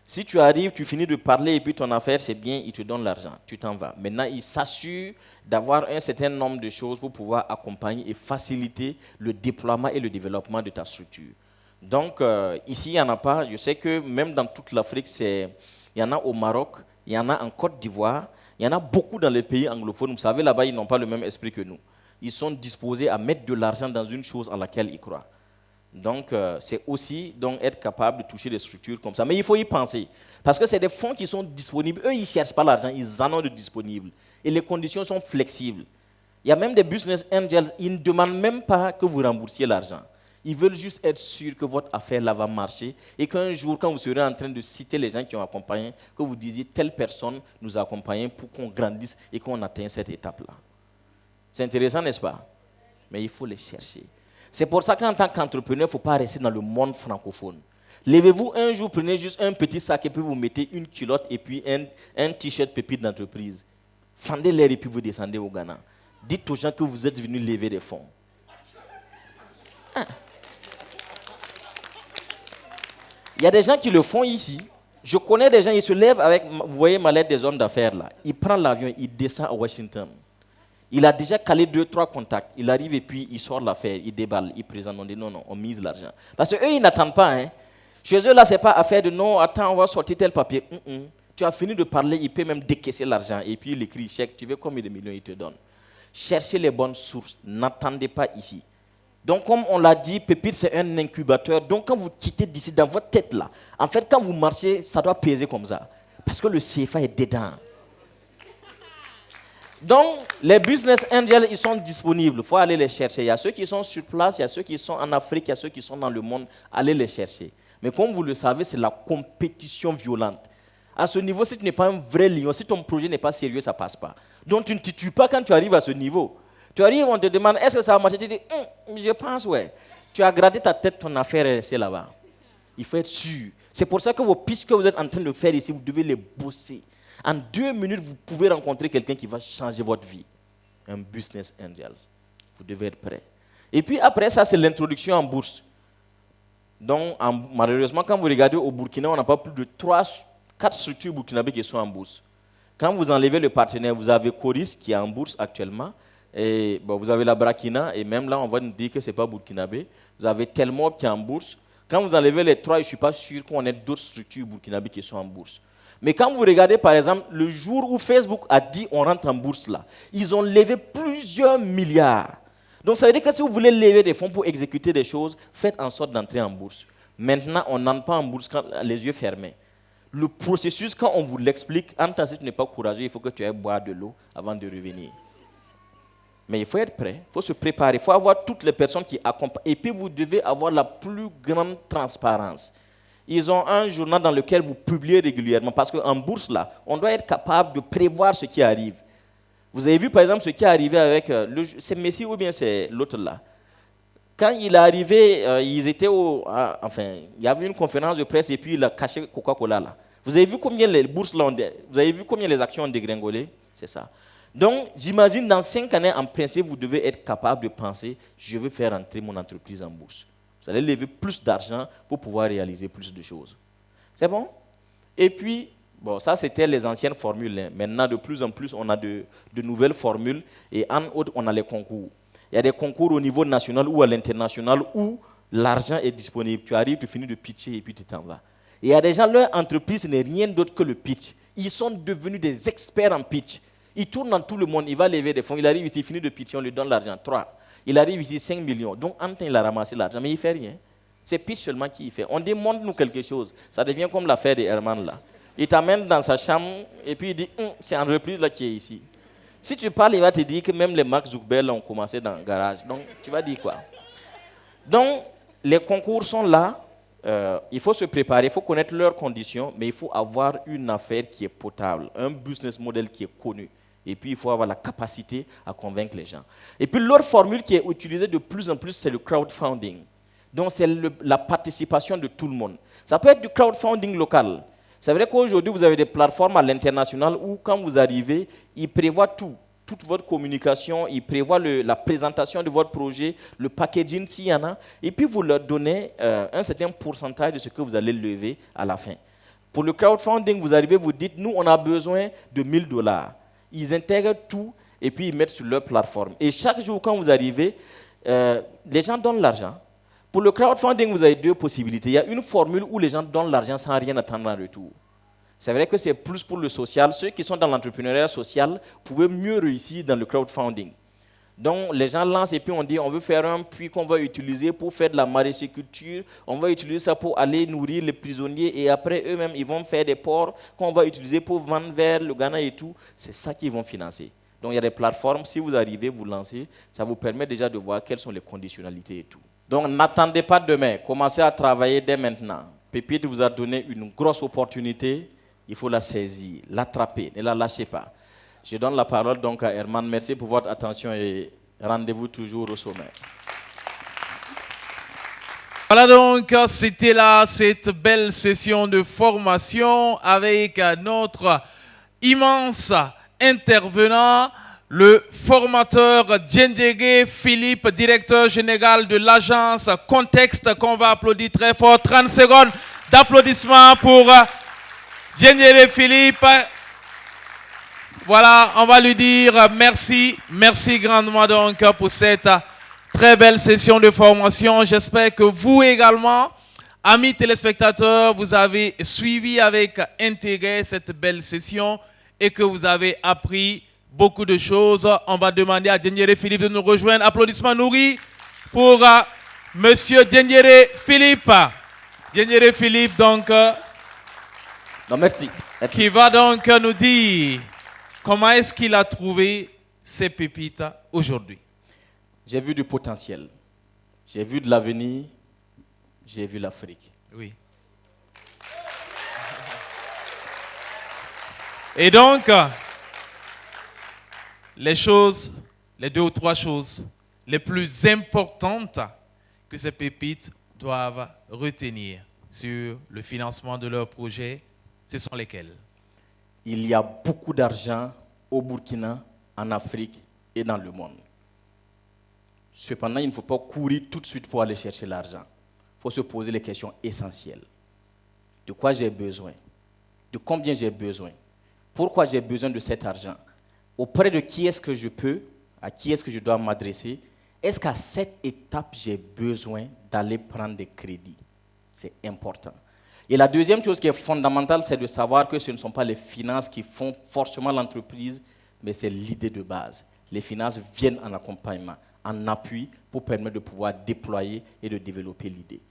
Si tu arrives, tu finis de parler et puis ton affaire, c'est bien, ils te donnent l'argent, tu t'en vas. Maintenant, ils s'assurent d'avoir un certain nombre de choses pour pouvoir accompagner et faciliter le déploiement et le développement de ta structure. Donc, ici, il n'y en a pas. Je sais que même dans toute l'Afrique, il y en a au Maroc, il y en a en Côte d'Ivoire, il y en a beaucoup dans les pays anglophones. Vous savez, là-bas, ils n'ont pas le même esprit que nous. Ils sont disposés à mettre de l'argent dans une chose en laquelle ils croient. Donc, c'est aussi donc, être capable de toucher des structures comme ça. Mais il faut y penser. Parce que c'est des fonds qui sont disponibles. Eux, ils ne cherchent pas l'argent, ils en ont de disponibles. Et les conditions sont flexibles. Il y a même des business angels, ils ne demandent même pas que vous remboursiez l'argent. Ils veulent juste être sûrs que votre affaire là va marcher et qu'un jour, quand vous serez en train de citer les gens qui ont accompagné, que vous disiez telle personne nous a accompagnés pour qu'on grandisse et qu'on atteigne cette étape-là. C'est intéressant, n'est-ce pas? Mais il faut les chercher. C'est pour ça qu'en tant qu'entrepreneur, il ne faut pas rester dans le monde francophone. Levez-vous un jour, prenez juste un petit sac et puis vous mettez une culotte et puis un t-shirt pépite d'entreprise. Fendez l'air et puis vous descendez au Ghana. Dites aux gens que vous êtes venus lever des fonds. Il y a des gens qui le font ici. Je connais des gens, ils se lèvent avec, vous voyez ma lettre des hommes d'affaires là. Il prend l'avion, il descend à Washington. Il a déjà calé 2-3 contacts. Il arrive et puis il sort l'affaire, il déballe, il présente. On dit non, on mise l'argent. Parce qu'eux, ils n'attendent pas. Hein. Chez eux, là, ce n'est pas affaire de non, attends, on va sortir tel papier. Tu as fini de parler, il peut même décaisser l'argent. Et puis il écrit chèque, tu veux combien de millions il te donne. Cherchez les bonnes sources, n'attendez pas ici. Donc, comme on l'a dit, Pépite, c'est un incubateur. Donc, quand vous quittez d'ici, dans votre tête, là, en fait, quand vous marchez, ça doit peser comme ça. Parce que le CFA est dedans. Donc, les business angels, ils sont disponibles. Il faut aller les chercher. Il y a ceux qui sont sur place, il y a ceux qui sont en Afrique, il y a ceux qui sont dans le monde. Allez les chercher. Mais comme vous le savez, c'est la compétition violente. À ce niveau, si tu n'es pas un vrai lion, si ton projet n'est pas sérieux, ça ne passe pas. Donc, tu ne titues pas quand tu arrives à ce niveau. Tu arrives, on te demande, est-ce que ça va marcher? Tu dis, je pense, ouais. Tu as gradé ta tête, ton affaire est restée là-bas. Il faut être sûr. C'est pour ça que vos pistes que vous êtes en train de faire ici, vous devez les bosser. En 2 minutes, vous pouvez rencontrer quelqu'un qui va changer votre vie. Un business angel. Vous devez être prêt. Et puis après ça, c'est l'introduction en bourse. Donc, malheureusement, quand vous regardez au Burkina, on n'a pas plus de 4 structures burkinabées qui sont en bourse. Quand vous enlevez le partenaire, vous avez Coris qui est en bourse actuellement. Et, vous avez la Brakina, et même là, on va nous dire que ce n'est pas burkinabé. Vous avez Telmob qui est en bourse. Quand vous enlevez les 3, je ne suis pas sûr qu'on ait d'autres structures burkinabées qui sont en bourse. Mais quand vous regardez, par exemple, le jour où Facebook a dit on rentre en bourse là, ils ont levé plusieurs milliards. Donc ça veut dire que si vous voulez lever des fonds pour exécuter des choses, faites en sorte d'entrer en bourse. Maintenant, on n'entre pas en bourse quand les yeux fermés. Le processus, quand on vous l'explique, en tant que tu n'es pas courageux, il faut que tu ailles boire de l'eau avant de revenir. Mais il faut être prêt, il faut se préparer, il faut avoir toutes les personnes qui accompagnent. Et puis vous devez avoir la plus grande transparence. Ils ont un journal dans lequel vous publiez régulièrement. Parce qu'en bourse, là, on doit être capable de prévoir ce qui arrive. Vous avez vu, par exemple, ce qui est arrivé avec... c'est Messi ou bien c'est l'autre là? Quand il est arrivé, ils étaient il y avait une conférence de presse et puis il a caché Coca-Cola là. Vous avez vu combien les bourses là vous avez vu combien les actions ont dégringolé? C'est ça. Donc, j'imagine, dans 5 années, en principe, vous devez être capable de penser, je veux faire entrer mon entreprise en bourse. Vous allez lever plus d'argent pour pouvoir réaliser plus de choses. C'est bon? Et puis, ça, c'était les anciennes formules. Maintenant, de plus en plus, on a de nouvelles formules. Et en outre, on a les concours. Il y a des concours au niveau national ou à l'international où l'argent est disponible. Tu arrives, tu finis de pitcher et puis tu t'en vas. Et il y a des gens, leur entreprise, ce n'est rien d'autre que le pitch. Ils sont devenus des experts en pitch. Ils tournent dans tout le monde, il va lever des fonds, il arrive ici, il finit de pitcher, on lui donne l'argent, 3. Il arrive ici, 5 millions. Donc, en temps, il a ramassé l'argent, mais il ne fait rien. C'est pitch seulement qui fait. On demande nous quelque chose. Ça devient comme l'affaire de Herman là. Il t'amène dans sa chambre et puis il dit c'est une reprise là qui est ici. Si tu parles, il va te dire que même les Mark Zuckerberg ont commencé dans le garage. Donc, tu vas dire quoi? Donc, les concours sont là. Il faut se préparer, il faut connaître leurs conditions, mais il faut avoir une affaire qui est potable, un business model qui est connu. Et puis, il faut avoir la capacité à convaincre les gens. Et puis, leur formule qui est utilisée de plus en plus, c'est le crowdfunding. Donc, c'est la participation de tout le monde. Ça peut être du crowdfunding local. C'est vrai qu'aujourd'hui, vous avez des plateformes à l'international où, quand vous arrivez, ils prévoient tout. Toute votre communication, ils prévoient la présentation de votre projet, le packaging s'il y en a, et puis vous leur donnez un certain pourcentage de ce que vous allez lever à la fin. Pour le crowdfunding, vous arrivez, vous dites, nous, on a besoin de $1000. Ils intègrent tout et puis ils mettent sur leur plateforme. Et chaque jour, quand vous arrivez, les gens donnent l'argent. Pour le crowdfunding, vous avez deux possibilités. Il y a une formule où les gens donnent l'argent sans rien attendre en retour. C'est vrai que c'est plus pour le social. Ceux qui sont dans l'entrepreneuriat social pouvaient mieux réussir dans le crowdfunding. Donc, les gens lancent et puis on dit on veut faire un puits qu'on va utiliser pour faire de la maraîchère, on va utiliser ça pour aller nourrir les prisonniers et après eux-mêmes, ils vont faire des porcs qu'on va utiliser pour vendre vers le Ghana et tout. C'est ça qu'ils vont financer. Donc, il y a des plateformes. Si vous arrivez, vous lancez, ça vous permet déjà de voir quelles sont les conditionnalités et tout. Donc, n'attendez pas demain. Commencez à travailler dès maintenant. Pépite vous a donné une grosse opportunité. Il faut la saisir, l'attraper, ne la lâchez pas. Je donne la parole donc à Herman. Merci pour votre attention et rendez-vous toujours au sommet. Voilà donc, c'était là cette belle session de formation avec notre immense intervenant, le formateur Djendjege Philippe, directeur général de l'agence Contexte, qu'on va applaudir très fort. 30 secondes d'applaudissements pour Djendjege Philippe. Voilà, on va lui dire merci. Merci grandement donc pour cette très belle session de formation. J'espère que vous également, amis téléspectateurs, vous avez suivi avec intérêt cette belle session et que vous avez appris beaucoup de choses. On va demander à Djendjege Philippe de nous rejoindre. Applaudissements nourris pour Monsieur Djendjege Philippe. Djendjege Philippe, donc, non, merci. Qui va donc nous dire comment est-ce qu'il a trouvé ces pépites aujourd'hui. J'ai vu du potentiel. J'ai vu de l'avenir. J'ai vu l'Afrique. Oui. Et donc, les 2 ou 3 choses les plus importantes que ces pépites doivent retenir sur le financement de leur projet, ce sont lesquelles? Il y a beaucoup d'argent au Burkina, en Afrique et dans le monde. Cependant, il ne faut pas courir tout de suite pour aller chercher l'argent. Il faut se poser les questions essentielles. De quoi j'ai besoin? De combien j'ai besoin? Pourquoi j'ai besoin de cet argent? Auprès de qui est-ce que je peux? À qui est-ce que je dois m'adresser? Est-ce qu'à cette étape, j'ai besoin d'aller prendre des crédits? C'est important. Et la deuxième chose qui est fondamentale, c'est de savoir que ce ne sont pas les finances qui font forcément l'entreprise, mais c'est l'idée de base. Les finances viennent en accompagnement, en appui pour permettre de pouvoir déployer et de développer l'idée.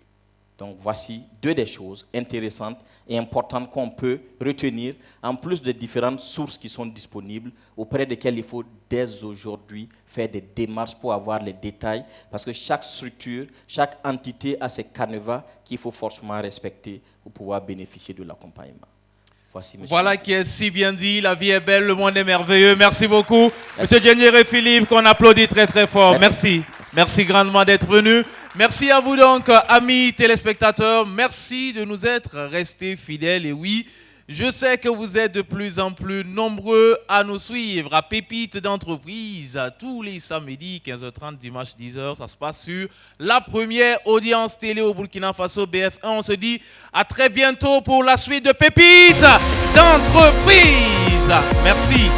Donc voici 2 des choses intéressantes et importantes qu'on peut retenir, en plus des différentes sources qui sont disponibles, auprès desquelles il faut dès aujourd'hui faire des démarches pour avoir les détails, parce que chaque structure, chaque entité a ses canevas qu'il faut forcément respecter pour pouvoir bénéficier de l'accompagnement. Voici, voilà qui est si bien dit, la vie est belle, le monde est merveilleux. Merci beaucoup, Monsieur Djendjege Philippe, qu'on applaudit très très fort. Merci. Merci grandement d'être venu. Merci à vous donc, amis téléspectateurs. Merci de nous être restés fidèles. Et oui, je sais que vous êtes de plus en plus nombreux à nous suivre à Pépites d'entreprise tous les samedis, 15h30, dimanche 10h. Ça se passe sur la première audience télé au Burkina Faso, BF1. On se dit à très bientôt pour la suite de Pépites d'entreprise. Merci.